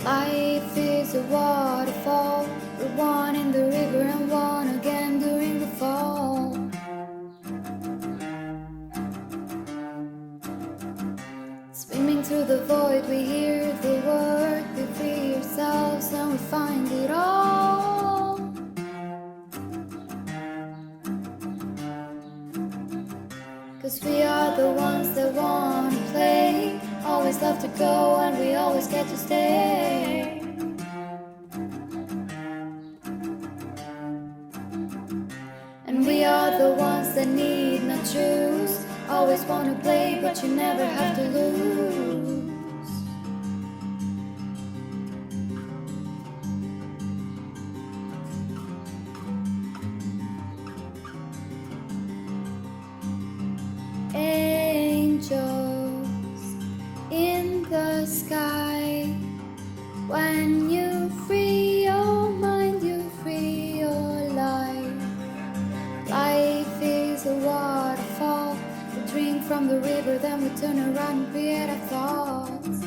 Life is a waterfall. We're one in the river and one again during the fall. Swimming through the void, we hear the word. We free ourselves and we find it all. 'Cause we are the ones that wanna play. Always love to go and we always get to stay. And we are the ones that need not choose. Always wanna play but you never have to lose. Angels in the sky. When you free your mind, you free your life. Life is a waterfall. We drink from the river, then we turn around and create our thoughts.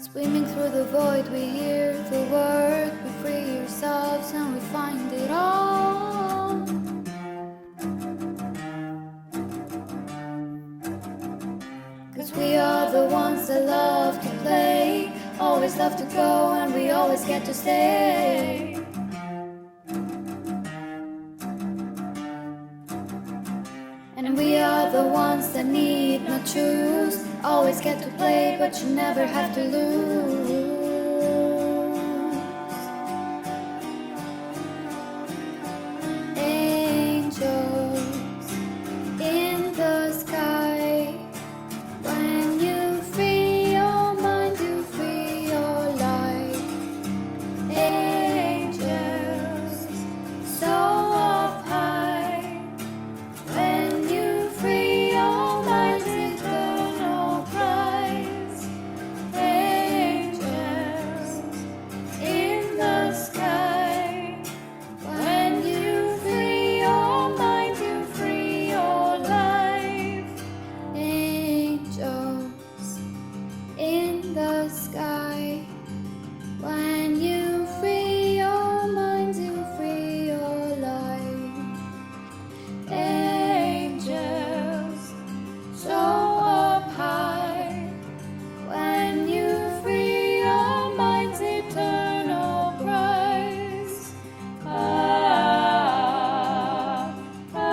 Swimming through the void, we hear the word. We free ourselves and we find it all. 'Cause we are the ones that love to play. Always love to go and we always get to stay. And we are the ones that need not choose. Always get to play but you never have to lose. Angels in the sky. When you free your mind, you free your life. Angels so up high. When you free your mind's eternal prize. Angels in the sky. When you free your mind, you free your life. Angels in the sky. When you free your mind, you free your life. Angels so up high. When you free your mind's eternal prize. Ah, ah,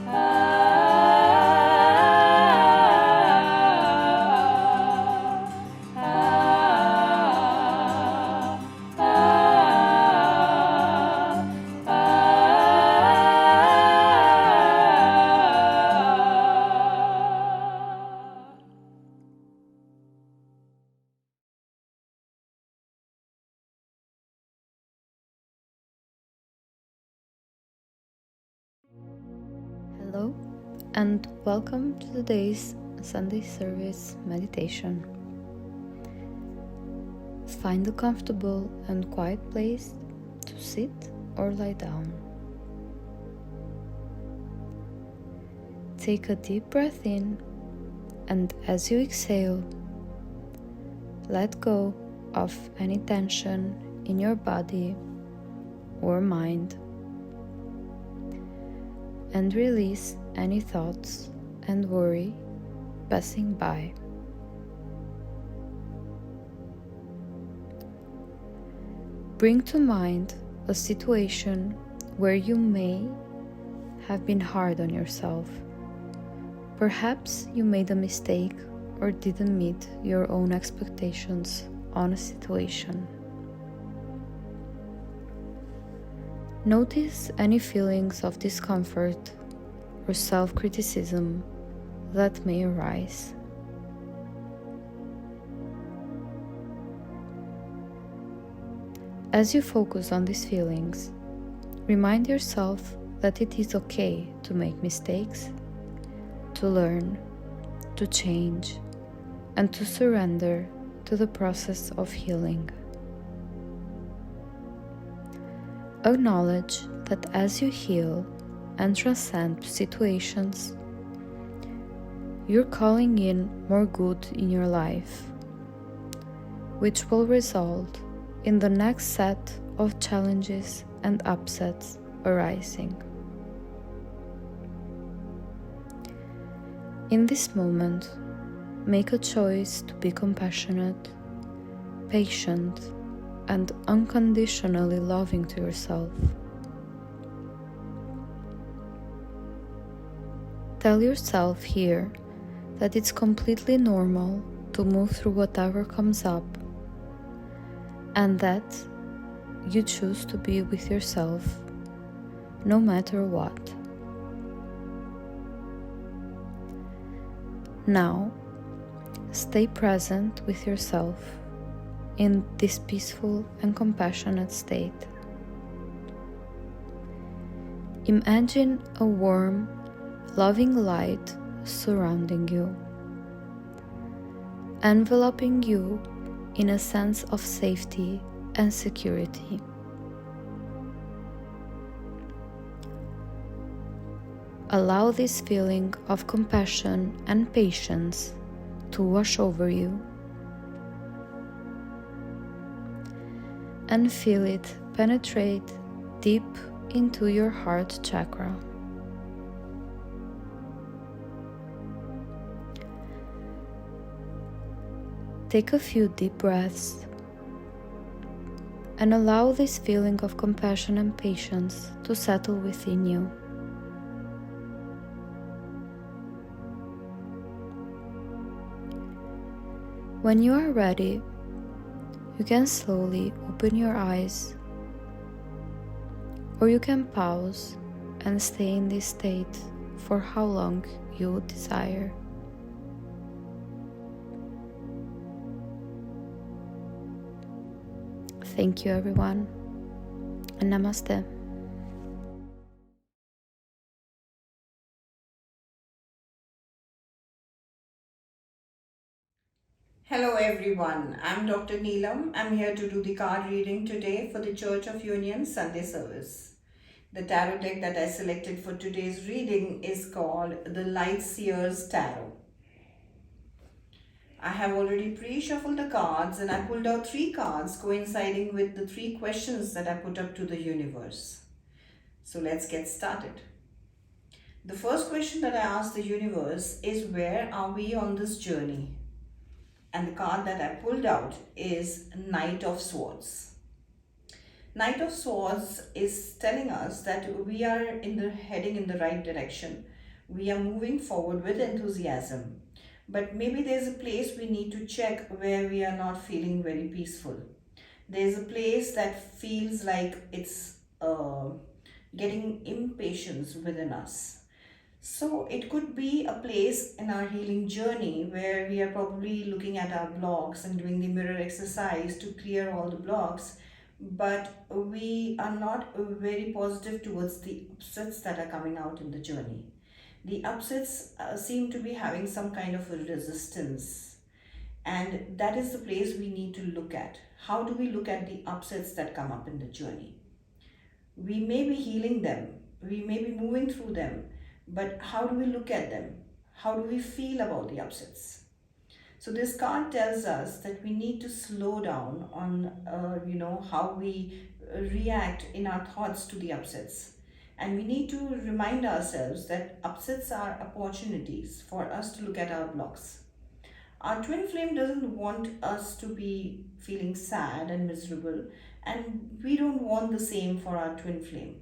ah, Hello and welcome to today's Sunday service meditation. Find a comfortable and quiet place to sit or lie down. Take a deep breath in, and as you exhale, let go of any tension in your body or mind, and release any thoughts and worry passing by. Bring to mind a situation where you may have been hard on yourself. Perhaps you made a mistake or didn't meet your own expectations on a situation. Notice any feelings of discomfort or self-criticism that may arise. As you focus on these feelings, remind yourself that it is okay to make mistakes, to learn, to change, and to surrender to the process of healing. Acknowledge that as you heal and transcend situations, you're calling in more good in your life, which will result in the next set of challenges and upsets arising. In this moment, make a choice to be compassionate, patient, and unconditionally loving to yourself. Tell yourself here that it's completely normal to move through whatever comes up, and that you choose to be with yourself no matter what. Now, stay present with yourself in this peaceful and compassionate state. Imagine a warm, loving light surrounding you, enveloping you in a sense of safety and security. Allow this feeling of compassion and patience to wash over you, and feel it penetrate deep into your heart chakra. Take a few deep breaths and allow this feeling of compassion and patience to settle within you. When you are ready, you can slowly open your eyes, or you can pause and stay in this state for how long you desire. Thank you, everyone, and namaste. Hello everyone, I'm Dr. Neelam. I'm here to do the card reading today for the Church of Union Sunday service. The tarot deck that I selected for today's reading is called the Light Seers Tarot. I have already pre-shuffled the cards and I pulled out 3 cards coinciding with the 3 questions that I put up to the universe. So let's get started. The first question that I asked the universe is, where are we on this journey? And the card that I pulled out is Knight of Swords. Knight of Swords is telling us that we are heading in the right direction. We are moving forward with enthusiasm. But maybe there's a place we need to check where we are not feeling very peaceful. There's a place that feels like it's getting impatience within us. So it could be a place in our healing journey where we are probably looking at our blocks and doing the mirror exercise to clear all the blocks, but we are not very positive towards the upsets that are coming out in the journey. The upsets seem to be having some kind of a resistance, and that is the place we need to look at. How do we look at the upsets that come up in the journey? We may be healing them, we may be moving through them, but how do we look at them? How do we feel about the upsets? So this card tells us that we need to slow down on, how we react in our thoughts to the upsets. And we need to remind ourselves that upsets are opportunities for us to look at our blocks. Our twin flame doesn't want us to be feeling sad and miserable, and we don't want the same for our twin flame.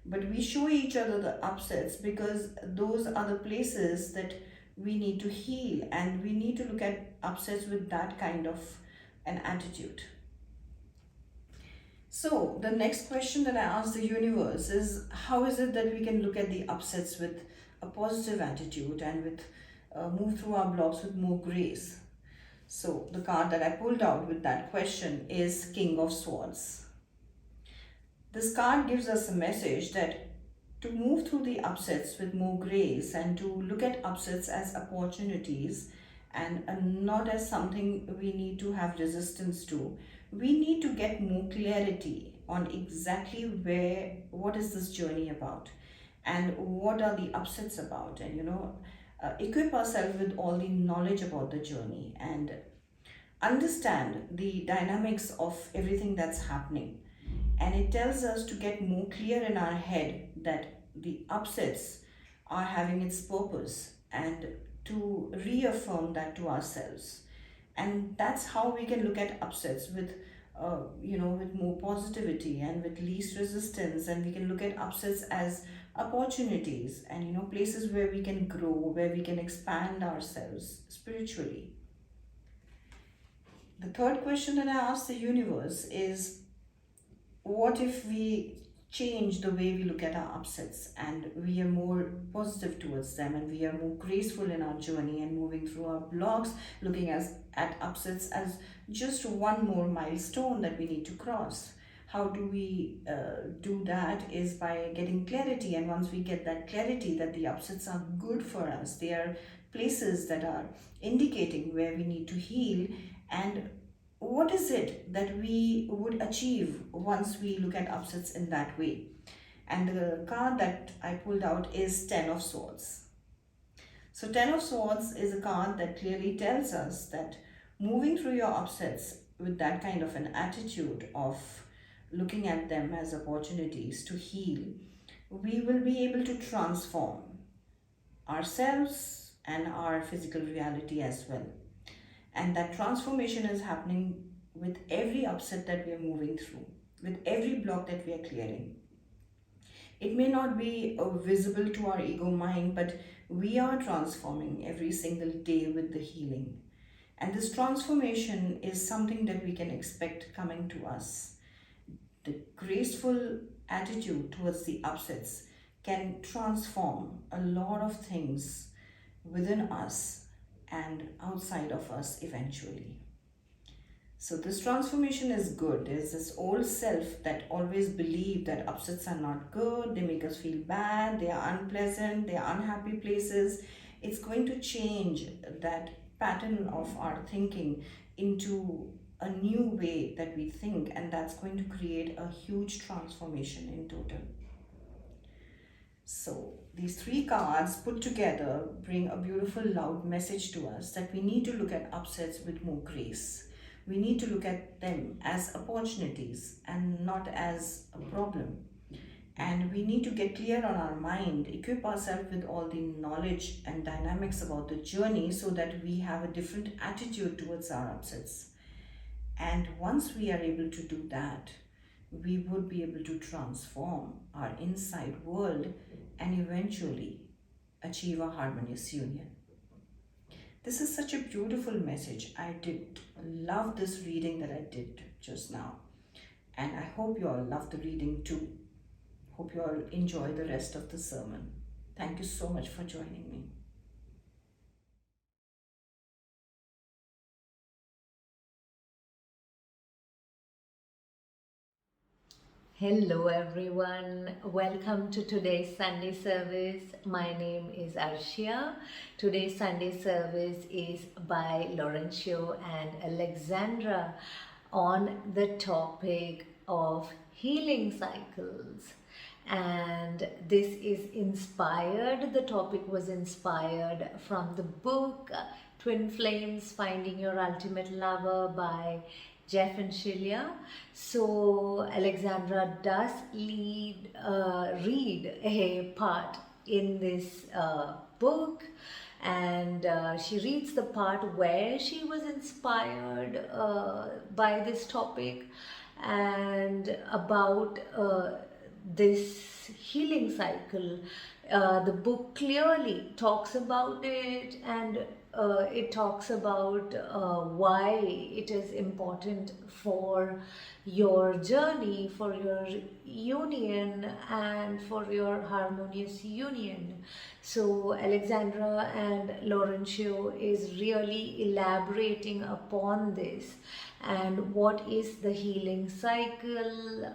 But we show each other the upsets because those are the places that we need to heal, and we need to look at upsets with that kind of an attitude. So, the next question that I ask the universe is, how is it that we can look at the upsets with a positive attitude and with move through our blocks with more grace? So, the card that I pulled out with that question is King of Swords. This card gives us a message that to move through the upsets with more grace and to look at upsets as opportunities and not as something we need to have resistance to. We need to get more clarity on exactly what is this journey about and what are the upsets about, and equip ourselves with all the knowledge about the journey and understand the dynamics of everything that's happening. And it tells us to get more clear in our head that the upsets are having its purpose, and to reaffirm that to ourselves. And that's how we can look at upsets with with more positivity and with least resistance. And we can look at upsets as opportunities and places where we can grow, where we can expand ourselves spiritually. The third question that I asked the universe is, what if we change the way we look at our upsets and we are more positive towards them, and we are more graceful in our journey and moving through our blocks, looking at upsets as just one more milestone that we need to cross? How do we do that is by getting clarity. And once we get that clarity that the upsets are good for us, they are places that are indicating where we need to heal, and what is it that we would achieve once we look at upsets in that way? And the card that I pulled out is Ten of Swords. So Ten of Swords is a card that clearly tells us that moving through your upsets with that kind of an attitude of looking at them as opportunities to heal, we will be able to transform ourselves and our physical reality as well. And that transformation is happening with every upset that we are moving through, with every block that we are clearing. It may not be visible to our ego mind, but we are transforming every single day with the healing. And this transformation is something that we can expect coming to us. The graceful attitude towards the upsets can transform a lot of things within us and outside of us eventually. So this transformation is good. There's this old self that always believed that upsets are not good, they make us feel bad, they are unpleasant, they are unhappy places. It's going to change that pattern of our thinking into a new way that we think, and that's going to create a huge transformation in total. So these three cards put together bring a beautiful loud message to us that we need to look at upsets with more grace. We need to look at them as opportunities and not as a problem. And we need to get clear on our mind, equip ourselves with all the knowledge and dynamics about the journey so that we have a different attitude towards our upsets. And once we are able to do that, we would be able to transform our inside world and eventually achieve a harmonious union. This is such a beautiful message. I did love this reading that I did just now. And I hope you all love the reading too. Hope you all enjoy the rest of the sermon. Thank you so much for joining me. Hello everyone, welcome to today's Sunday service. My name is Arshia. Today's Sunday service is by Laurencio and Alexandra on the topic of healing cycles. And this is inspired, the topic was inspired from the book Twin Flames Finding Your Ultimate Lover by Jeff and Shaleia. So Alexandra does read a part in this book, and she reads the part where she was inspired by this topic and about this healing cycle. The book clearly talks about it, and it talks about why it is important for your journey, for your union, and for your harmonious union. So Alexandra and Laurencio is really elaborating upon this, and what is the healing cycle,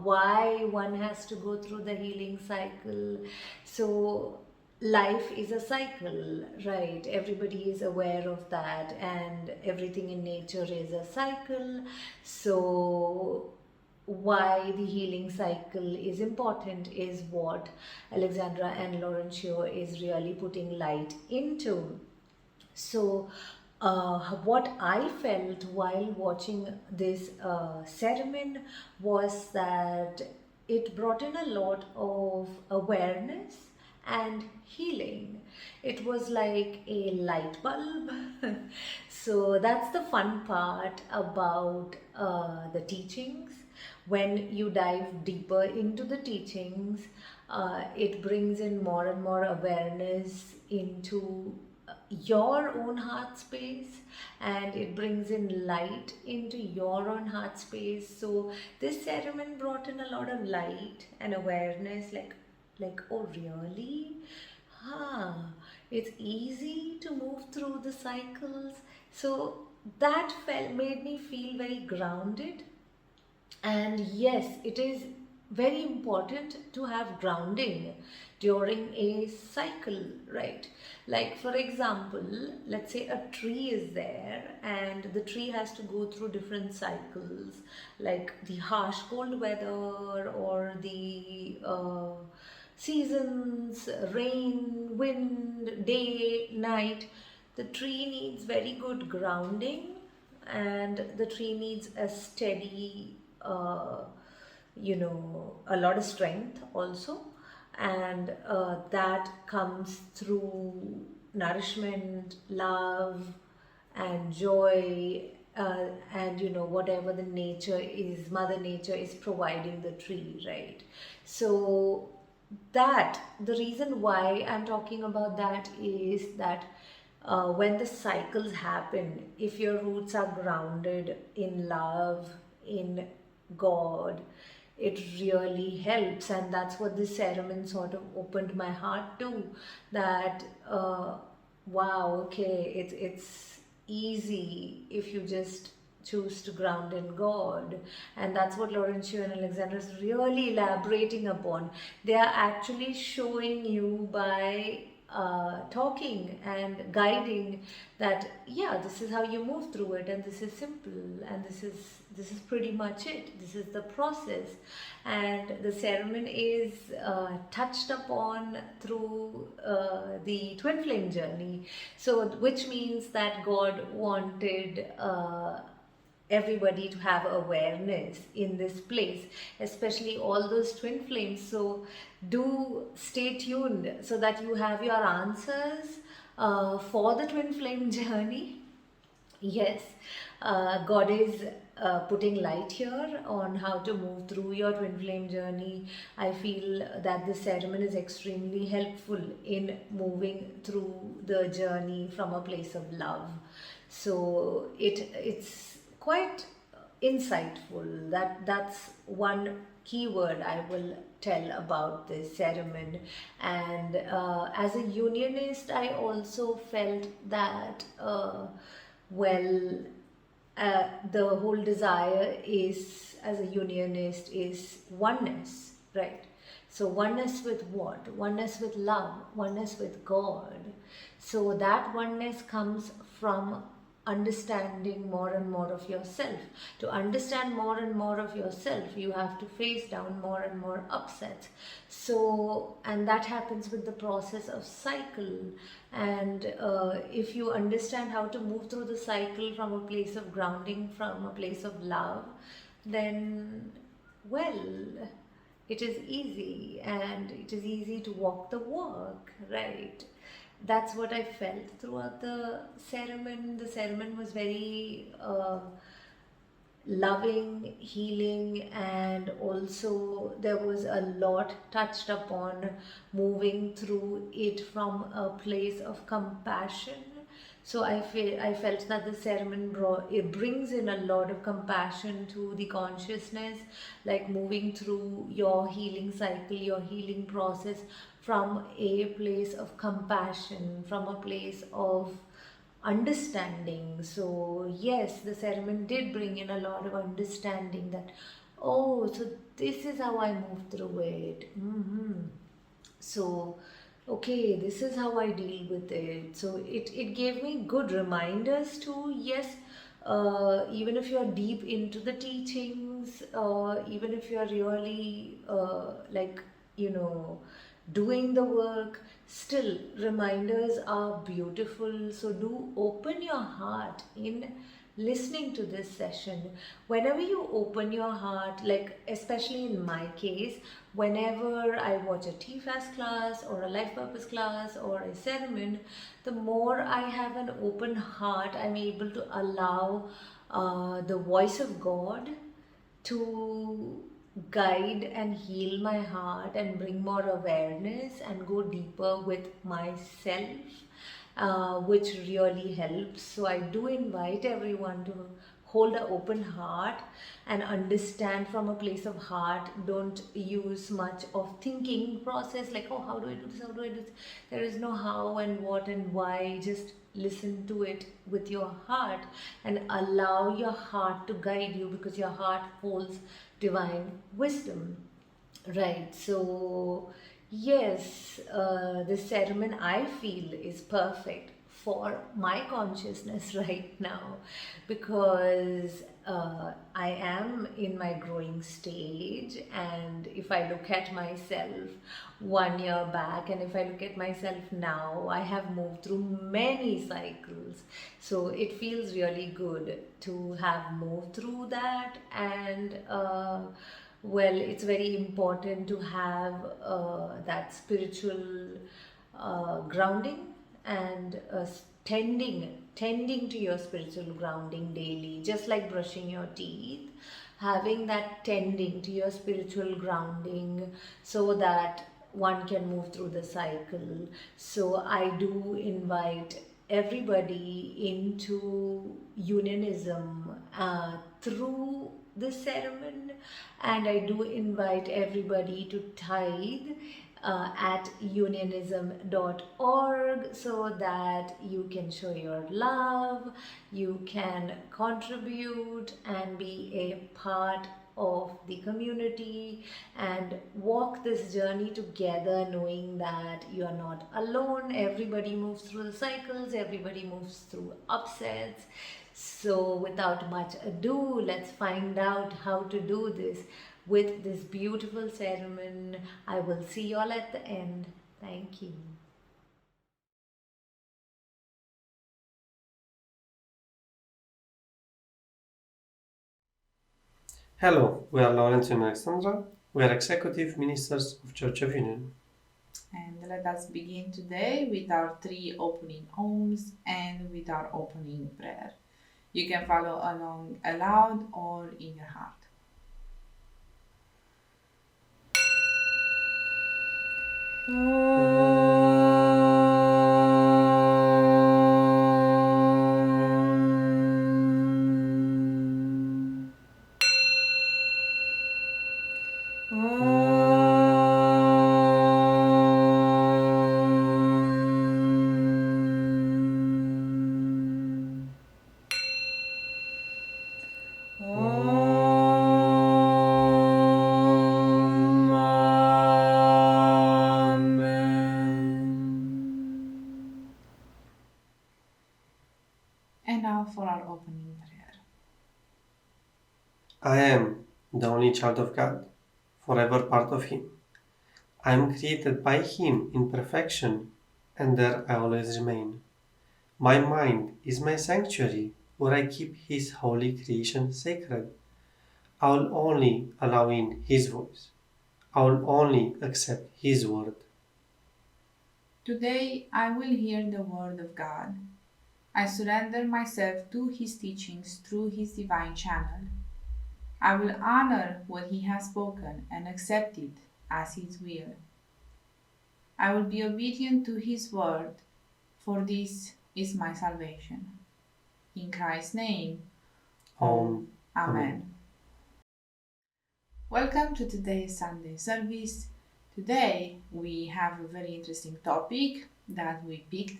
why one has to go through the healing cycle. So life is a cycle, right? Everybody is aware of that, and everything in nature is a cycle. So why the healing cycle is important is what Alexandra and Laurencio is really putting light into. So, what I felt while watching this ceremony was that it brought in a lot of awareness and healing. It was like a light bulb. So, that's the fun part about the teachings. When you dive deeper into the teachings, it brings in more and more awareness into your own heart space, and it brings in light into your own heart space. So this ceremony brought in a lot of light and awareness, like, oh really, huh, it's easy to move through the cycles. So that felt made me feel very grounded. And yes, it is very important to have grounding during a cycle, right? Like, for example, let's say a tree is there and the tree has to go through different cycles, like the harsh cold weather or the seasons, rain, wind, day, night. The tree needs very good grounding, and the tree needs a steady, a lot of strength also, and that comes through nourishment, love, and joy, and whatever the nature is, Mother Nature is providing the tree, right? So that the reason why I'm talking about that is that when the cycles happen, if your roots are grounded in love, in God, it really helps. And that's what this ceremony sort of opened my heart to, that wow, okay, it's easy if you just choose to ground in God. And that's what Laurencio and Alexandra is really elaborating upon. They are actually showing you by talking and guiding that, yeah, this is how you move through it, and this is simple, and this is pretty much it. This is the process. And the ceremony is touched upon through the twin flame journey. So which means that God wanted everybody to have awareness in this place, especially all those twin flames. So do stay tuned so that you have your answers for the twin flame journey. Yes, God is putting light here on how to move through your twin flame journey. I feel that this ceremony is extremely helpful in moving through the journey from a place of love. So it's quite insightful. That's one keyword I will tell about this ceremony. And as a unionist, I also felt that the whole desire is, as a unionist, is oneness, right? So oneness with what? Oneness with love, oneness with God. So that oneness comes from understanding more and more of yourself. To understand more and more of yourself, you have to face down more and more upsets. So, and that happens with the process of cycle. And if you understand how to move through the cycle from a place of grounding, from a place of love, then, well, it is easy, and it is easy to walk the walk, right? That's what I felt throughout the ceremony. The ceremony was very loving, healing, and also there was a lot touched upon moving through it from a place of compassion. So I felt that the ceremony it brings in a lot of compassion to the consciousness, like moving through your healing cycle, your healing process from a place of compassion, from a place of understanding. So yes, the ceremony did bring in a lot of understanding that, oh, so this is how I move through it. So okay, this is how I deal with it. So it gave me good reminders to, yes, even if you're deep into the teachings, things, even if you're really doing the work, still reminders are beautiful. So do open your heart in listening to this session. Whenever you open your heart, like especially in my case, whenever I watch a TFAS class or a life purpose class or a sermon, the more I have an open heart, I'm able to allow the voice of God to guide and heal my heart and bring more awareness and go deeper with myself, which really helps. So I do invite everyone to hold an open heart and understand from a place of heart. Don't use much of thinking process like, oh, how do I do this, how do I do this. There is no how and what and why. Just listen to it with your heart and allow your heart to guide you, because your heart holds divine wisdom. Right, so yes, this ceremony I feel is perfect for my consciousness right now, because I am in my growing stage. And if I look at myself 1 year back and if I look at myself now, I have moved through many cycles. So it feels really good to have moved through that. And well, it's very important to have that spiritual grounding and tending to your spiritual grounding daily, just like brushing your teeth. Having that tending to your spiritual grounding so that one can move through the cycle. So I do invite everybody into unionism through the ceremony, and I do invite everybody to tithe at unionism.org, so that you can show your love, you can contribute and be a part of the community and walk this journey together, knowing that you are not alone. Everybody moves through the cycles, everybody moves through upsets. So without much ado, let's find out how to do this with this beautiful ceremony. I will see you all at the end. Thank you. Hello, we are Lawrence and Alexandra. We are Executive Ministers of Church of Union. And let us begin today with our 3 opening Oms and with our opening prayer. You can follow along aloud or in your heart. And now for our opening prayer. I am the only child of God, forever part of Him. I am created by Him in perfection, and there I always remain. My mind is my sanctuary, where I keep His holy creation sacred. I will only allow in His voice. I will only accept His word. Today I will hear the word of God. I surrender myself to His teachings through His divine channel. I will honor what He has spoken and accept it as His will. I will be obedient to His word, for this is my salvation. In Christ's name, Amen. Amen. Welcome to today's Sunday service. Today we have a very interesting topic that we picked,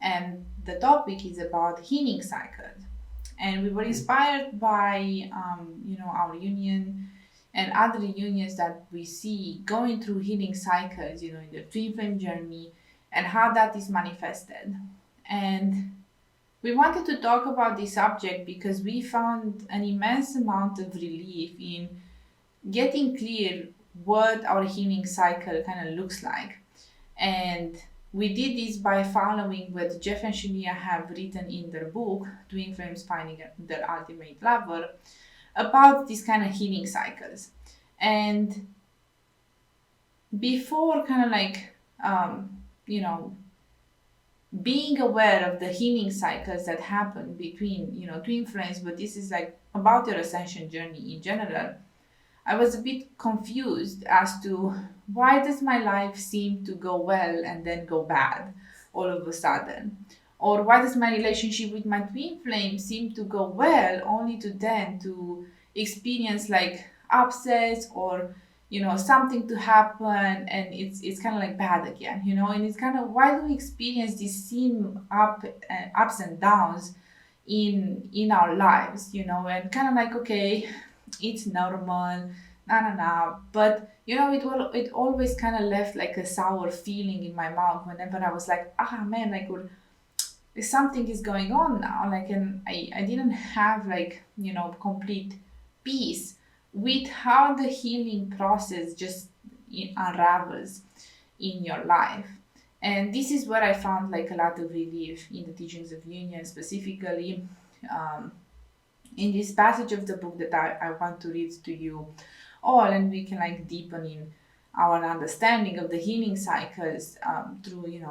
and the topic is about healing cycles. And we were inspired by our union and other unions that we see going through healing cycles, in the twin flame journey, and how that is manifested. And We wanted to talk about this subject because we found an immense amount of relief in getting clear what our healing cycle kind of looks like. And we did this by following what Jeff and Shaleia have written in their book, Twin Flames Finding Their Ultimate Lover, about these kind of healing cycles. And before kind of like, being aware of the healing cycles that happen between, twin flames, but this is like about your ascension journey in general, I was a bit confused as to why does my life seem to go well and then go bad all of a sudden? Or why does my relationship with my twin flame seem to go well only to then to experience like upsets or something to happen and it's kind of like bad again, and it's kind of why do we experience these ups and downs in our lives, and kind of like, okay, it's normal, but it always kind of left like a sour feeling in my mouth whenever I was like, man, like something is going on now, like, and I didn't have like complete peace with how the healing process just unravels in your life. And this is where I found like a lot of relief in the teachings of union, specifically in this passage of the book that I want to read to you all, and we can like deepen in our understanding of the healing cycles through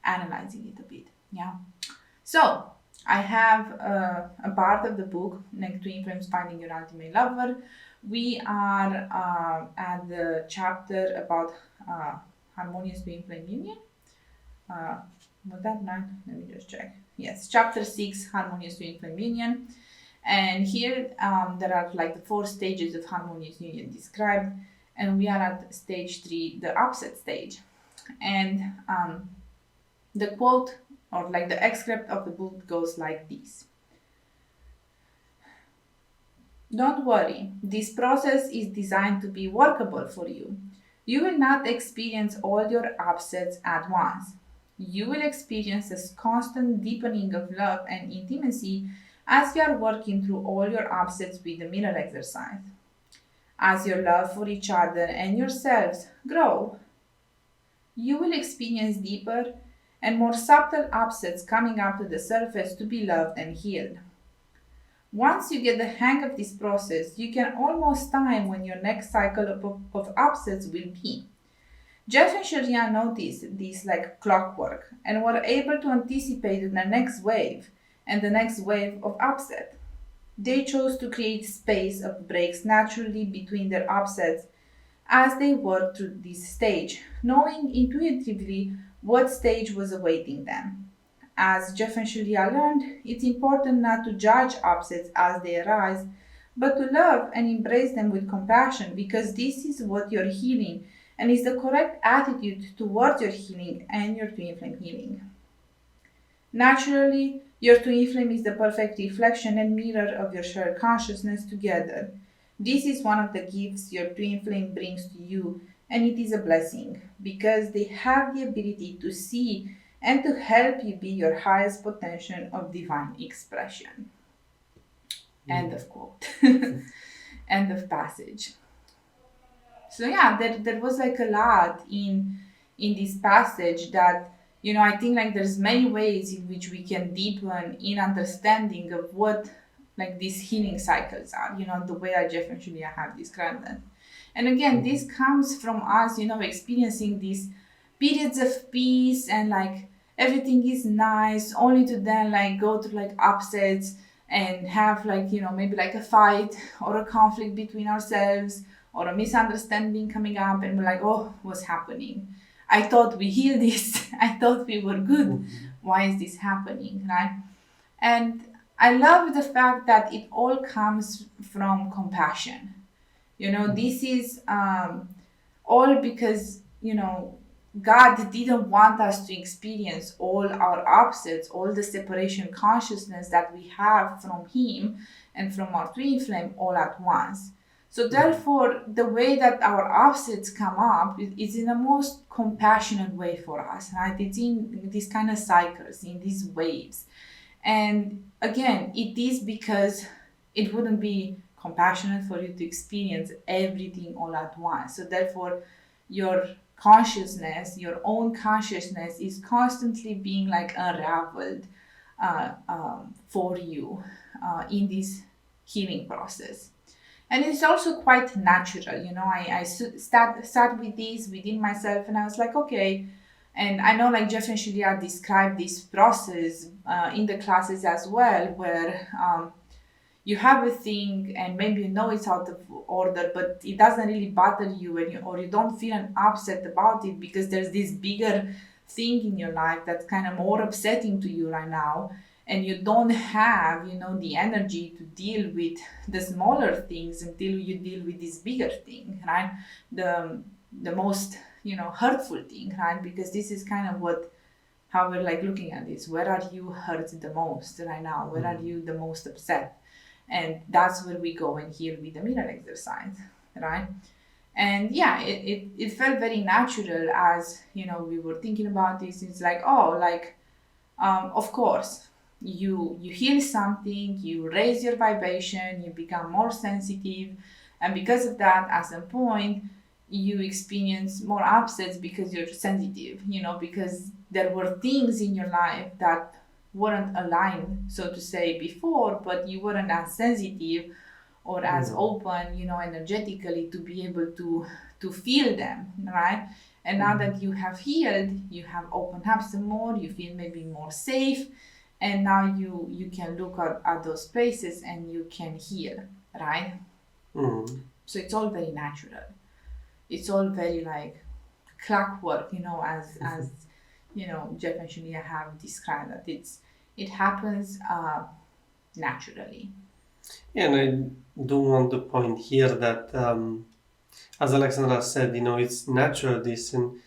analyzing it a bit. Yeah. So I have a part of the book, like Twin Flames Finding Your Ultimate Lover. We are at the chapter about Harmonious Twin Flame Union. Was that right? Let me just check. Yes, chapter 6, Harmonious Twin Flame Union. And here there are like the 4 stages of Harmonious Union described. And we are at stage 3, the upset stage. And the quote, or like the excerpt of the book, goes like this. Don't worry, this process is designed to be workable for you. You will not experience all your upsets at once. You will experience a constant deepening of love and intimacy as you are working through all your upsets with the mirror exercise. As your love for each other and yourselves grow, you will experience deeper and more subtle upsets coming up to the surface to be loved and healed. Once you get the hang of this process, you can almost time when your next cycle of upsets will be. Jeff and Shaleia noticed this like clockwork and were able to anticipate the next wave and the next wave of upset. They chose to create space of breaks naturally between their upsets as they worked through this stage, knowing intuitively what stage was awaiting them. As Jeff and Shaleia learned, it's important not to judge upsets as they arise, but to love and embrace them with compassion, because this is what you're healing and is the correct attitude towards your healing and your twin flame healing. Naturally, your twin flame is the perfect reflection and mirror of your shared consciousness together. This is one of the gifts your twin flame brings to you, and it is a blessing because they have the ability to see and to help you be your highest potential of divine expression. End of quote. End of passage. So yeah, there was like a lot in this passage that, I think like there's many ways in which we can deepen in understanding of what like these healing cycles are, the way I Jeff and Shaleia have described them. And again, this comes from us, experiencing these periods of peace and like everything is nice, only to then like go through like upsets and have like, maybe like a fight or a conflict between ourselves or a misunderstanding coming up, and we're like, oh, what's happening? I thought we healed this. I thought we were good. Why is this happening, right? And I love the fact that it all comes from compassion. This is all because, God didn't want us to experience all our upsets, all the separation consciousness that we have from Him and from our twin flame all at once. So therefore, the way that our opposites come up is in the most compassionate way for us, right? It's in these kind of cycles, in these waves. And again, it is because it wouldn't be compassionate for you to experience everything all at once. So therefore, your consciousness, your own consciousness is constantly being like unraveled for you in this healing process. And it's also quite natural, you know. I start with this within myself, and I was like, okay. And I know like Jeff and Shaleia described this process in the classes as well, where you have a thing and maybe you know it's out of order, but it doesn't really bother you, or you don't feel an upset about it because there's this bigger thing in your life that's kind of more upsetting to you right now, and you don't have, you know, the energy to deal with the smaller things until you deal with this bigger thing, right? The most, you know, hurtful thing, right? Because this is kind of how we're like looking at this. Where are you hurt the most right now? Where are you the most upset? And that's where we go and heal with the mirror exercise, right? And yeah, it felt very natural as, you know, we were thinking about this. It's like, oh, like, of course, you heal something, you raise your vibration, you become more sensitive. And because of that, at some point, you experience more upsets because you're sensitive, you know, because there were things in your life that weren't aligned, so to say, before, but you weren't as sensitive or as open, you know, energetically to be able to feel them, right? And now that you have healed, you have opened up some more, you feel maybe more safe, and now you can look at those spaces and you can heal, right? So it's all very natural. It's all very like clockwork, you know, as you know, Jeff and Shaleia have described that it happens naturally. Yeah, and I do want to point here that, as Alexandra said, you know, it's natural this. And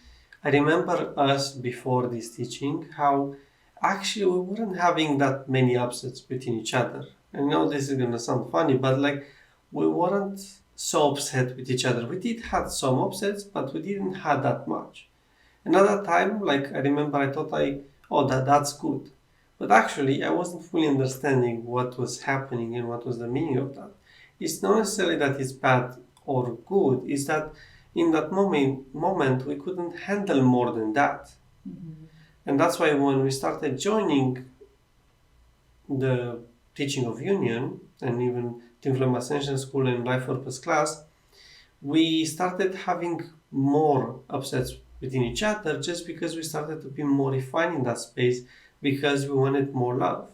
I remember us before this teaching, how actually we weren't having that many upsets between each other. I know this is going to sound funny, but like we weren't so upset with each other. We did have some upsets, but we didn't have that much. Another time, like I remember, I thought that's good. But actually, I wasn't fully understanding what was happening and what was the meaning of that. It's not necessarily that it's bad or good, it's that in that moment we couldn't handle more than that. And that's why when we started joining the teaching of union and even Twin Flame Ascension School and Life Purpose class, we started having more upsets within each other just because we started to be more refined in that space, because we wanted more love.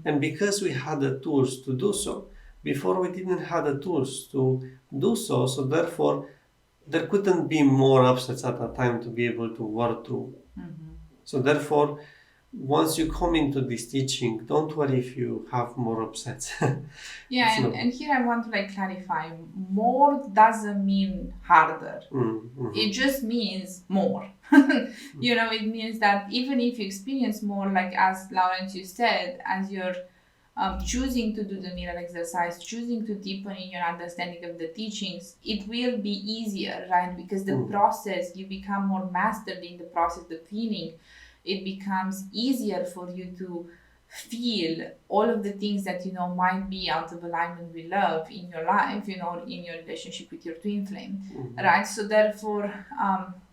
And because we had the tools to do so. Before we didn't have the tools to do so, so therefore there couldn't be more upsets at that time to be able to work through. So therefore, once you come into this teaching, don't worry if you have more upsets. Yeah, and here I want to like clarify, more doesn't mean harder. It just means more. You know, it means that even if you experience more, like as Lawrence, you said, as you're choosing to do the mirror exercise, choosing to deepen in your understanding of the teachings, it will be easier, right? Because the process, you become more mastered in the process of healing. It becomes easier for you to feel all of the things that, you know, might be out of alignment with love in your life, you know, in your relationship with your twin flame, right? So therefore,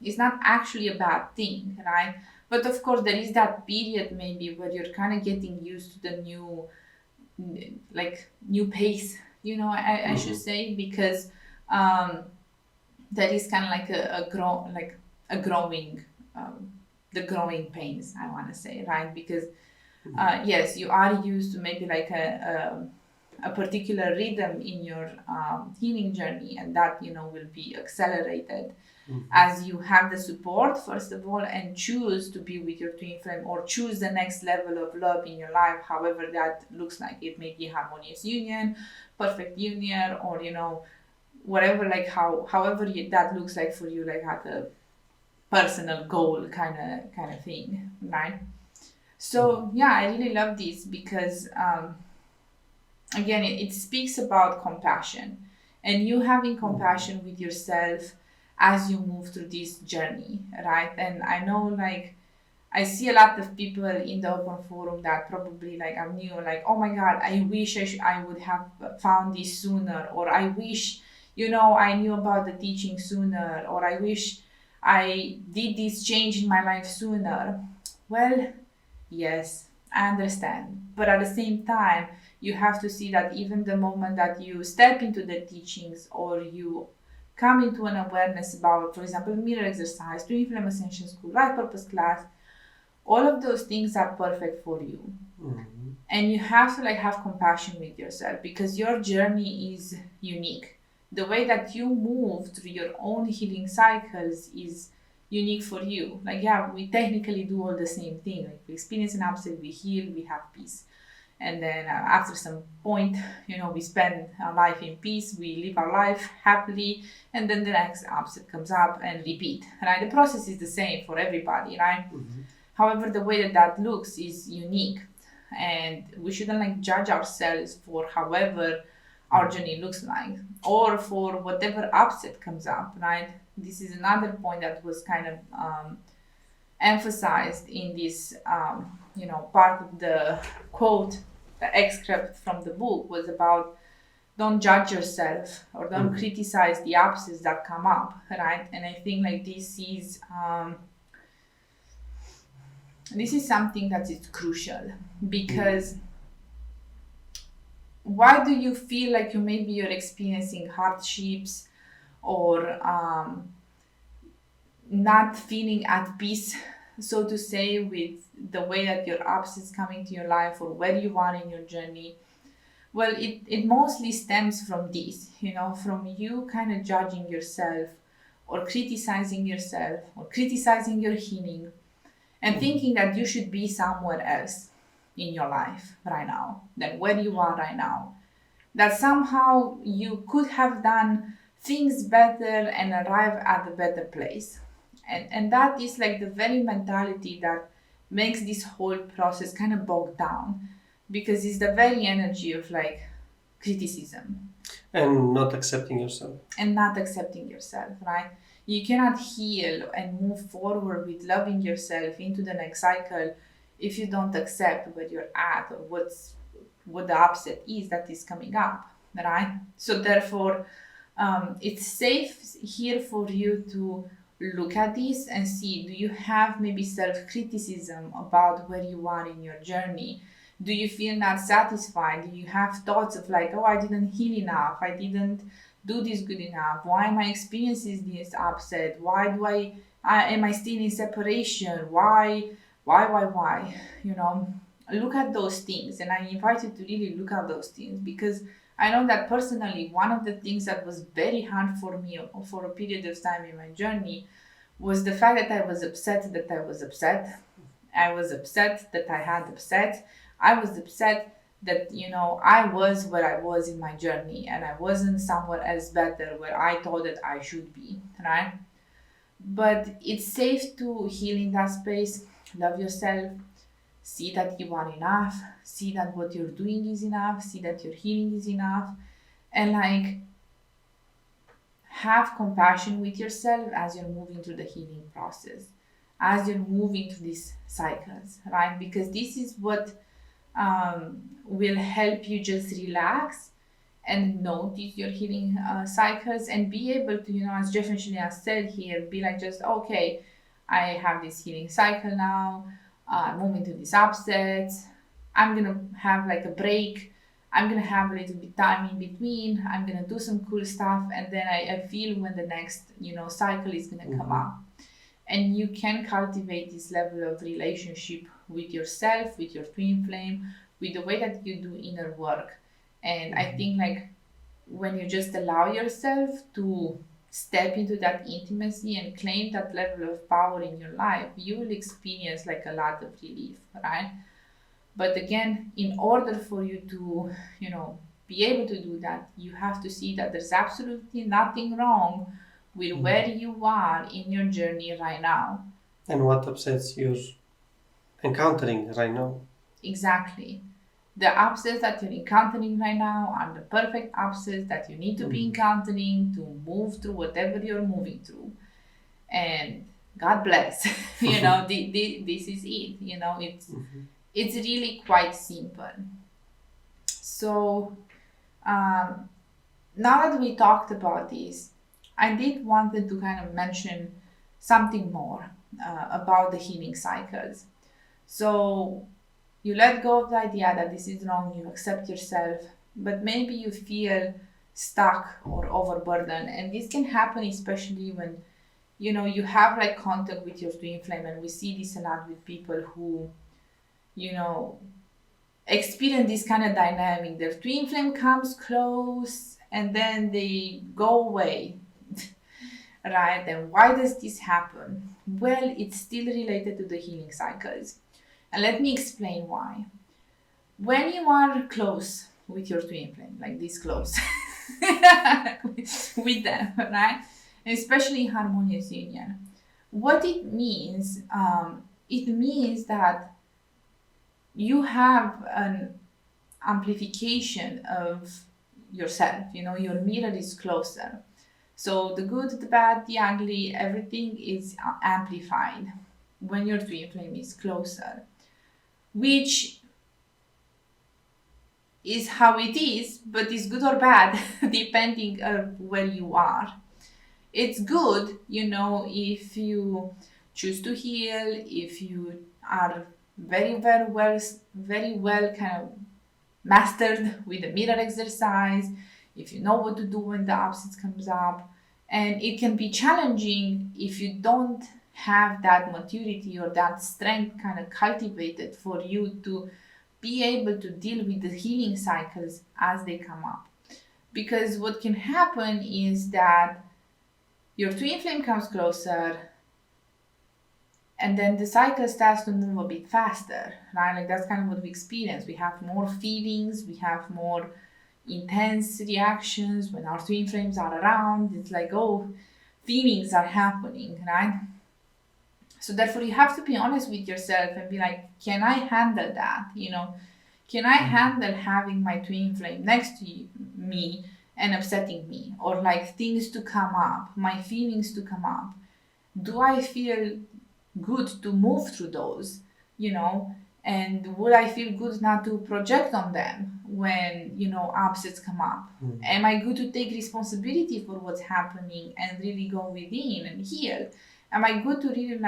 it's not actually a bad thing, right? But of course, there is that period maybe where you're kind of getting used to the new pace, you know, I should say, because that is kind of like a growing the growing pains, I want to say, right? Because yes, you are used to maybe like a particular rhythm in your healing journey, and that, you know, will be accelerated as you have the support, first of all, and choose to be with your twin flame, or choose the next level of love in your life, however that looks like. It may be harmonious union, perfect union, or, you know, whatever, like however that looks like for you, like at a personal goal kind of thing, right? So yeah, I really love this because again, it speaks about compassion, and you having compassion with yourself as you move through this journey, right? And I know, like, I see a lot of people in the open forum that probably like are new, like, oh my God, I wish I would have found this sooner, or I wish, I knew about the teaching sooner, or I wish I did this change in my life sooner. Well, yes, I understand. But at the same time, you have to see that even the moment that you step into the teachings, or you come into an awareness about, for example, mirror exercise, Twin Flame Ascension School, Life Purpose class, all of those things are perfect for you. Mm-hmm. And you have to like have compassion with yourself, because your journey is unique. The way that you move through your own healing cycles is unique for you. Like, yeah, we technically do all the same thing. Like, we experience an upset, we heal, we have peace. And then after some point, we spend our life in peace, we live our life happily, and then the next upset comes up and repeat, right? The process is the same for everybody, right? Mm-hmm. However, the way that that looks is unique, and we shouldn't like judge ourselves for however our journey looks like, or for whatever upset comes up, right? This is another point that was kind of emphasized in this, part of the quote, the excerpt from the book was about don't judge yourself, or don't criticize the upsets that come up, right? And I think like this is something that is crucial, because why do you feel like you're experiencing hardships, or not feeling at peace, so to say, with the way that your ups is coming to your life, or where you are in your journey? Well, it mostly stems from this, from you kind of judging yourself, or criticizing yourself, or criticizing your healing, and thinking that you should be somewhere else in your life right now than where you are right now. That somehow you could have done things better and arrive at a better place. And that is like the very mentality that makes this whole process kind of bogged down, because it's the very energy of like criticism And not accepting yourself. and not accepting yourself, right? You cannot heal and move forward with loving yourself into the next cycle if you don't accept where you're at, or what the upset is that is coming up, right? So therefore, it's safe here for you to look at this and see, do you have maybe self-criticism about where you are in your journey? Do you feel not satisfied? Do you have thoughts of like, oh, I didn't heal enough, I didn't do this good enough, why am I experiencing this upset, why do am I still in separation, why? Look at those things, and I invite you to really look at those things, because I know that personally, one of the things that was very hard for me for a period of time in my journey was the fact that I was upset that I was upset. I was upset that I had upset. I was upset that, I was where I was in my journey, and I wasn't somewhere else better where I thought that I should be, right? But it's safe to heal in that space, love yourself, see that you are enough, see that what you're doing is enough, see that your healing is enough, and like have compassion with yourself as you're moving through the healing process, as you're moving through these cycles, right? Because this is what will help you just relax and notice your healing cycles, and be able to, as Jeff and Shaleia said here, be like, just okay, I have this healing cycle now, moving to these upsets, I'm gonna have like a break, I'm gonna have a little bit time in between, I'm gonna do some cool stuff, and then I feel when the next cycle is gonna come up. And you can cultivate this level of relationship with yourself, with your twin flame, with the way that you do inner work. And I think like when you just allow yourself to step into that intimacy and claim that level of power in your life, you will experience like a lot of relief, right? But again, in order for you to, be able to do that, you have to see that there's absolutely nothing wrong with where you are in your journey right now. And what upsets you're encountering right now. Exactly. the upsets that you're encountering right now are the perfect upsets that you need to be encountering to move through whatever you're moving through. And God bless, this is it. It's really quite simple. So now that we talked about this, I did wanted to kind of mention something more about the healing cycles. So you let go of the idea that this is wrong, you accept yourself, but maybe you feel stuck or overburdened. And this can happen especially when, you have like contact with your twin flame. And we see this a lot with people who, experience this kind of dynamic. Their twin flame comes close and then they go away. Right? And why does this happen? Well, it's still related to the healing cycles. And let me explain why. When you are close with your twin flame, like this close, with them, right? And especially harmonious union, what it means that you have an amplification of yourself. Your mirror is closer. So the good, the bad, the ugly, everything is amplified when your twin flame is closer, which is how it is, but it's good or bad depending on where you are. It's good, if you choose to heal, if you are very well kind of mastered with the mirror exercise, if you know what to do when the opposite comes up. And it can be challenging if you don't have that maturity or that strength kind of cultivated for you to be able to deal with the healing cycles as they come up. Because what can happen is that your twin flame comes closer and then the cycle starts to move a bit faster, right? Like that's kind of what we experience. We have more feelings, we have more intense reactions when our twin flames are around. It's like, feelings are happening, right? So therefore you have to be honest with yourself and be like, can I handle that? Can I handle having my twin flame next to me and upsetting me, or like things to come up, my feelings to come up? Do I feel good to move through those, and would I feel good not to project on them when, upsets come up? Am I good to take responsibility for what's happening and really go within and heal? Am I good to really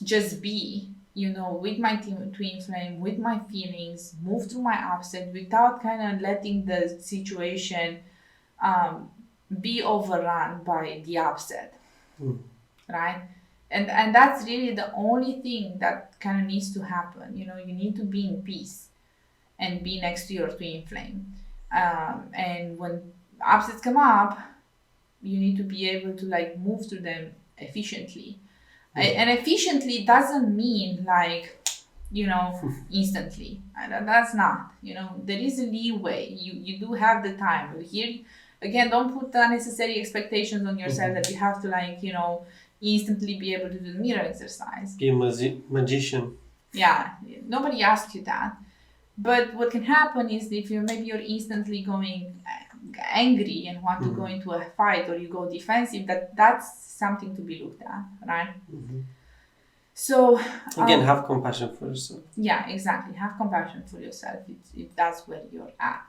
just be, with my twin flame, with my feelings, move through my upset without kind of letting the situation be overrun by the upset, right? And that's really the only thing that kind of needs to happen. You need to be in peace and be next to your twin flame. And when upsets come up, you need to be able to move through them efficiently. And efficiently doesn't mean instantly. That's not, there is a leeway. You do have the time. But here, again, don't put unnecessary expectations on yourself that you have to instantly be able to do the mirror exercise. Be a magician. Yeah, nobody asked you that. But what can happen is if you're instantly going angry and want to go into a fight, or you go defensive, that's something to be looked at, right? So again, have compassion for yourself. Yeah, exactly. Have compassion for yourself if that's where you're at.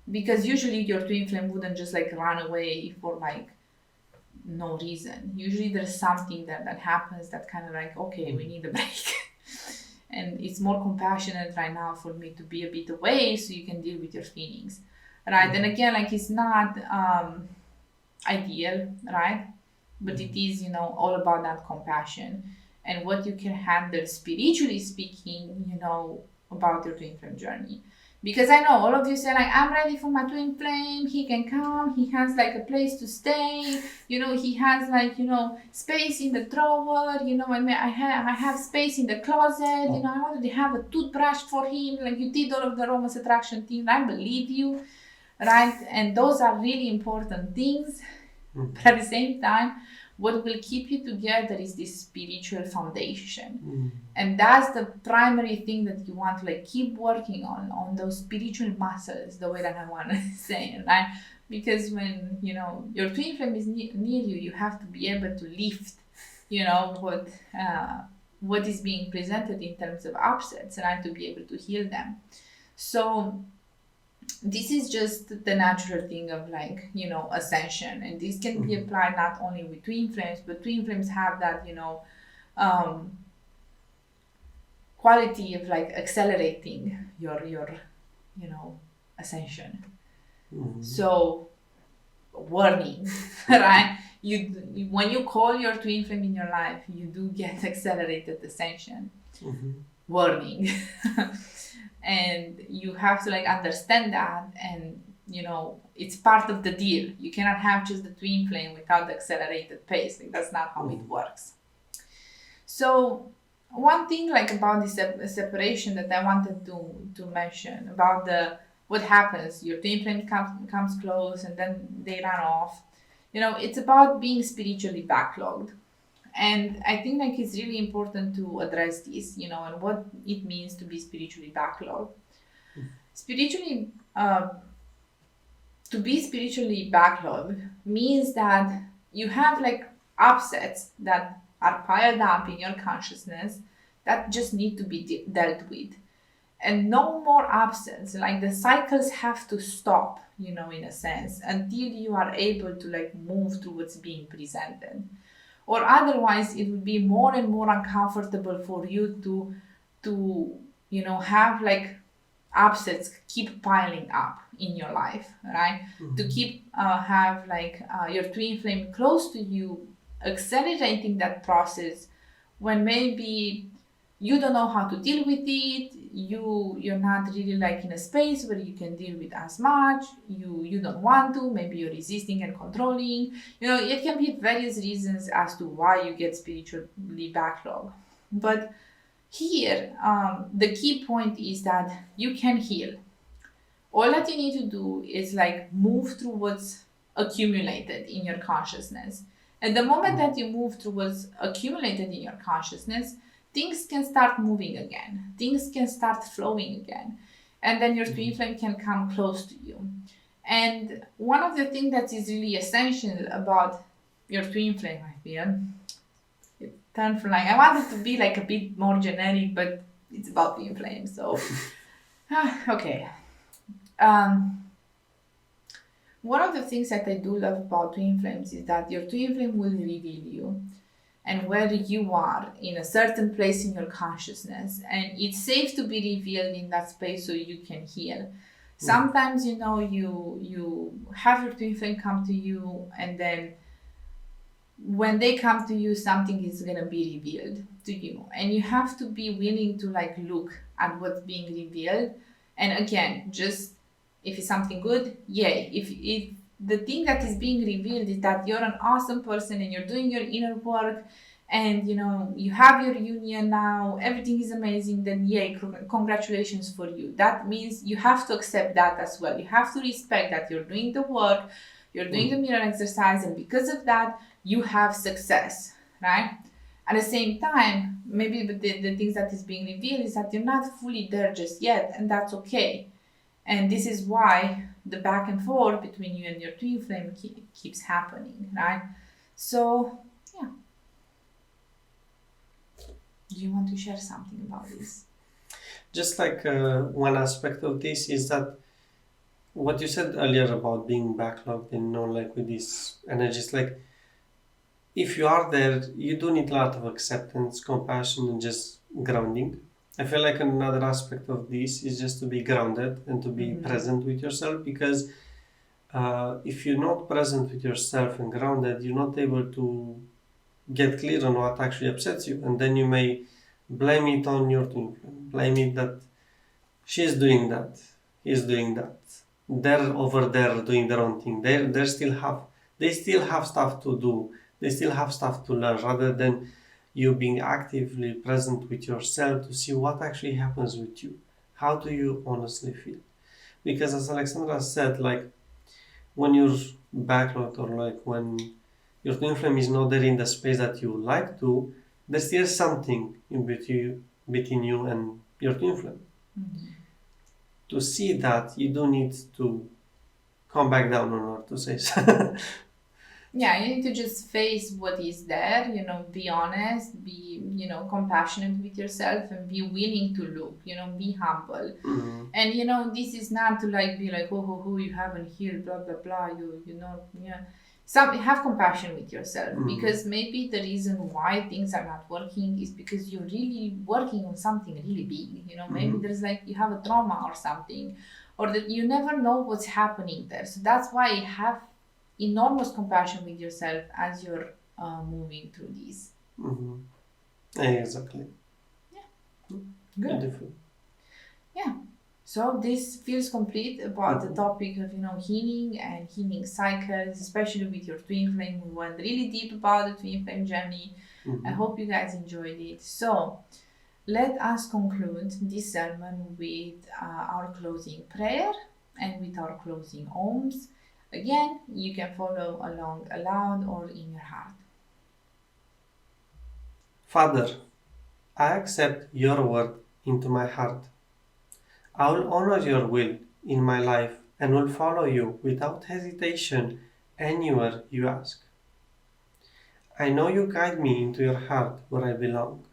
Because usually your twin flame wouldn't just run away for no reason. Usually there's something that happens that kind of okay, we need a break. And it's more compassionate right now for me to be a bit away so you can deal with your feelings, right? And again, it's not ideal, right? But it is, all about that compassion and what you can handle spiritually speaking, about your twin flame journey. Because I know all of you say I'm ready for my twin flame, he can come, he has a place to stay, he has space in the drawer, I have space in the closet, I already have a toothbrush for him, you did all of the romance attraction things. I believe you, right? And those are really important things. But at the same time, what will keep you together is this spiritual foundation. Mm. And that's the primary thing that you want to like keep working on those spiritual muscles, the way that I want to say it, right? Because when, you know, your twin flame is near you, you have to be able to lift, you know, what is being presented in terms of upsets, and to be able to heal them. So this is just the natural thing of like, you know, ascension, and this can be applied not only with twin flames, but twin flames have that, you know, quality of like accelerating your you know, ascension. So warning, right? You when you call your twin flame in your life, you do get accelerated ascension. Warning. And you have to like understand that, and you know, it's part of the deal. You cannot have just the twin flame without the accelerated pace. Like that's not how it works. So one thing like about this separation that I wanted to mention about what happens, your twin flame comes close and then they run off. You know, it's about being spiritually backlogged. And I think like it's really important to address this, you know, and what it means to be spiritually backlogged. Spiritually, to be spiritually backlogged means that you have like upsets that are piled up in your consciousness that just need to be dealt with. And no more upsets, like the cycles have to stop, you know, in a sense, until you are able to like move through what's being presented. Or otherwise it would be more and more uncomfortable for you to you know, have like upsets keep piling up in your life, right? To keep have like your twin flame close to you, accelerating that process when maybe you don't know how to deal with it, you're not really like in a space where you can deal with as much, you don't want to, maybe you're resisting and controlling. You know, it can be various reasons as to why you get spiritually backlogged. But here, the key point is that you can heal. All that you need to do is like move through what's accumulated in your consciousness. And the moment that you move through what's accumulated in your consciousness, things can start moving again. Things can start flowing again. And then your twin flame can come close to you. And one of the things that is really essential about your twin flame, I feel, it turned from like, I wanted to be like a bit more generic, but it's about twin flame. So, okay. One of the things that I do love about twin flames is that your twin flame will reveal you and where you are in a certain place in your consciousness, and it's safe to be revealed in that space so you can heal. Sometimes, you know, you have your twin flame come to you, and then when they come to you, something is going to be revealed to you, and you have to be willing to like look at what's being revealed. And again, just if it's something good, yay. If the thing that is being revealed is that you're an awesome person and you're doing your inner work, and you know, you have your union now, everything is amazing, then yay, congratulations for you. That means you have to accept that as well. You have to respect that you're doing the work, you're doing the mirror exercise, and because of that, you have success, right? At the same time, maybe the things that is being revealed is that you're not fully there just yet, and that's okay. And this is why the back and forth between you and your twin flame keeps happening, right? So, yeah. Do you want to share something about this? Just like one aspect of this is that what you said earlier about being backlogged and, you know, like with these energies, like if you are there, you do need a lot of acceptance, compassion, and just grounding. I feel like another aspect of this is just to be grounded and to be present with yourself, because if you're not present with yourself and grounded, you're not able to get clear on what actually upsets you, and then you may blame it on your twin flame, blame it that she's doing that, he's doing that, they're over there doing their own thing, they still have stuff to do, they still have stuff to learn, rather than you being actively present with yourself to see what actually happens with you. How do you honestly feel? Because as Alexandra said, like when you're backlogged, or like when your twin flame is not there in the space that you would like to, there's still something in between you and your twin flame. To see that, you do need to come back down on earth, to say so. Yeah, you need to just face what is there, be honest, be, compassionate with yourself, and be willing to look, be humble. And this is not to be like, oh, you haven't healed, blah blah blah, yeah. Have compassion with yourself, because maybe the reason why things are not working is because you're really working on something really big. Maybe there's you have a trauma or something, or that you never know what's happening there. So that's why you have enormous compassion with yourself as you're moving through these. Exactly. Yeah. Good. Beautiful. Yeah. So this feels complete about the topic of healing and healing cycles, especially with your twin flame. We went really deep about the twin flame journey. I hope you guys enjoyed it. So let us conclude this sermon with our closing prayer and with our closing ohms. Again, you can follow along aloud or in your heart. Father, I accept your word into my heart. I will honor your will in my life and will follow you without hesitation anywhere you ask. I know you guide me into your heart where I belong.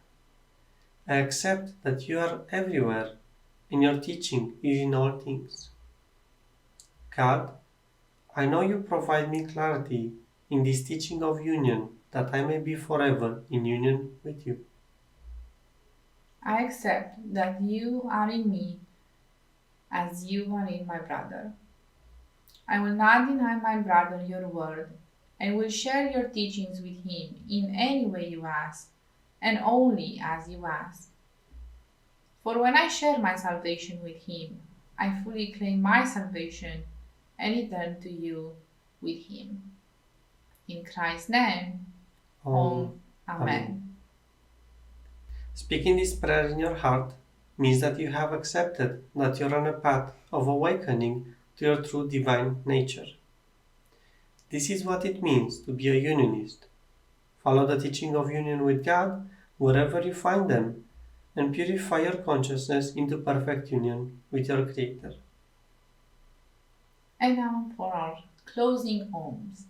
I accept that you are everywhere and your teaching is in all things. God, I know you provide me clarity in this teaching of union that I may be forever in union with you. I accept that you are in me as you are in my brother. I will not deny my brother your word, and will share your teachings with him in any way you ask, and only as you ask. For when I share my salvation with him, I fully claim my salvation and return to you with him. In Christ's name, Om. Amen. Speaking this prayer in your heart means that you have accepted that you're on a path of awakening to your true divine nature. This is what it means to be a unionist. Follow the teaching of union with God wherever you find them, and purify your consciousness into perfect union with your Creator. And now for our closing ohms.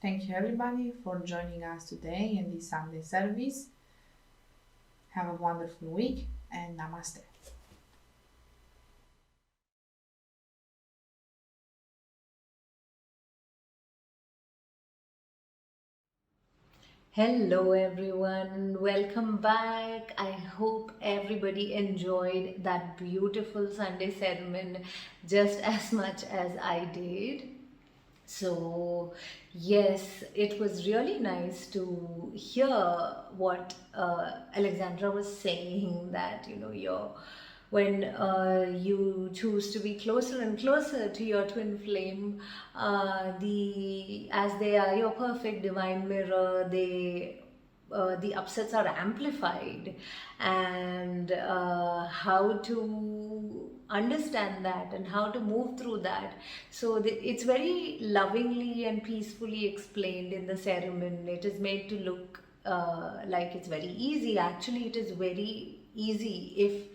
Thank you everybody for joining us today in this Sunday service. Have a wonderful week and namaste. Hello everyone, welcome back. I hope everybody enjoyed that beautiful Sunday sermon just as much as I did. So yes, it was really nice to hear what Alexandra was saying, that when you choose to be closer and closer to your twin flame, as they are your perfect divine mirror, the upsets are amplified, and how to understand that and how to move through that. So it's very lovingly and peacefully explained in the sermon. It is made to look like it's very easy. Actually, it is very easy if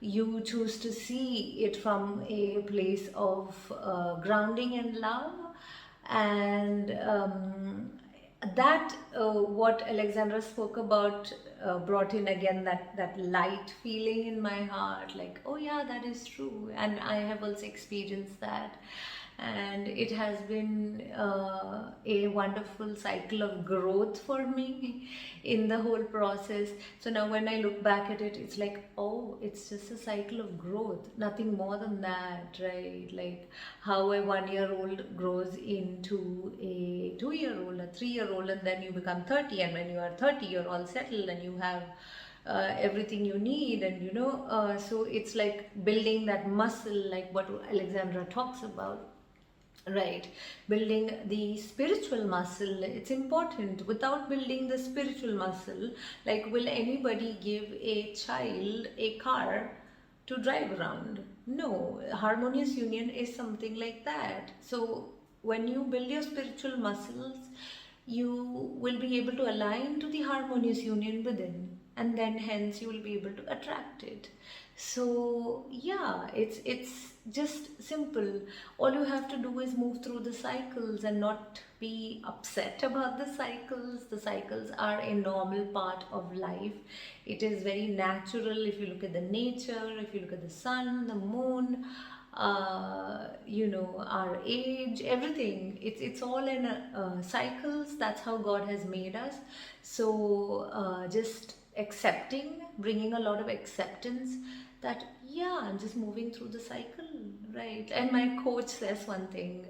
you choose to see it from a place of grounding and love. And that what Alexandra spoke about brought in again that light feeling in my heart, like, oh yeah, that is true, and I have also experienced that. and it has been a wonderful cycle of growth for me in the whole process. So now when I look back at it, it's like, oh, it's just a cycle of growth, nothing more than that, right? Like how a 1-year-old grows into a 2-year-old, a 3-year-old, and then you become 30, and when you are 30 you're all settled and you have everything you need, and so it's like building that muscle, like what Alexandra talks about, right? Building the spiritual muscle, it's important. Without building the spiritual muscle, like, will anybody give a child a car to drive around? No. Harmonious union is something like that. So when you build your spiritual muscles, you will be able to align to the harmonious union within, and then hence you will be able to attract it. So yeah, it's just simple. All you have to do is move through the cycles and not be upset about the cycles. The cycles are a normal part of life. It is very natural. If you look at the nature, if you look at the sun, the moon, our age, everything, it's all in cycles. That's how God has made us. So just accepting, bringing a lot of acceptance that, yeah, I'm just moving through the cycle, right? And my coach says one thing,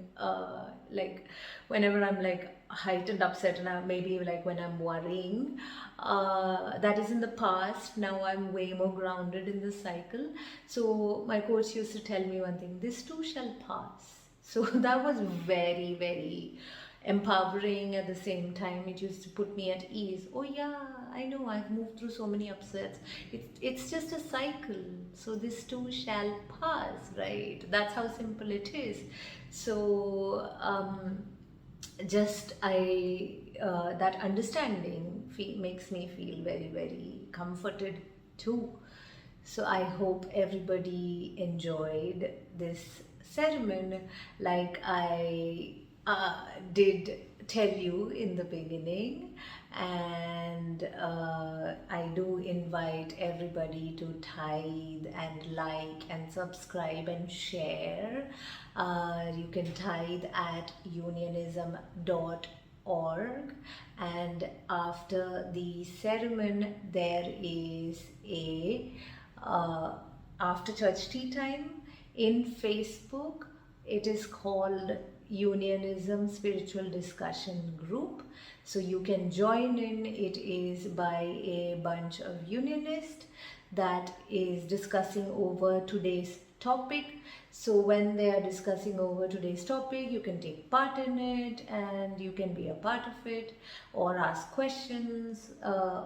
like whenever I'm like heightened upset, and maybe like when I'm worrying, that is in the past. Now I'm way more grounded in the cycle. So my coach used to tell me one thing: this too shall pass. So that was very, very empowering. At the same time, it used to put me at ease. Oh yeah, I know, I've moved through so many upsets. It's just a cycle, so this too shall pass, right? That's how simple it is. So just I that understanding makes me feel very, very comforted too. So I hope everybody enjoyed this ceremony, like I did tell you in the beginning. And I do invite everybody to tithe and like and subscribe and share. You can tithe at unionism.org, and after the ceremony there is a after church tea time in Facebook. It is called Unionism Spiritual Discussion Group. So you can join in. It is by a bunch of unionists that is discussing over today's topic. So when they are discussing over today's topic, you can take part in it, and you can be a part of it, or ask questions,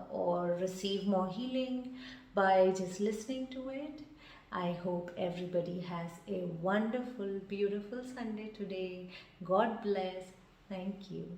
or receive more healing by just listening to it. I hope everybody has a wonderful, beautiful Sunday today. God bless. Thank you.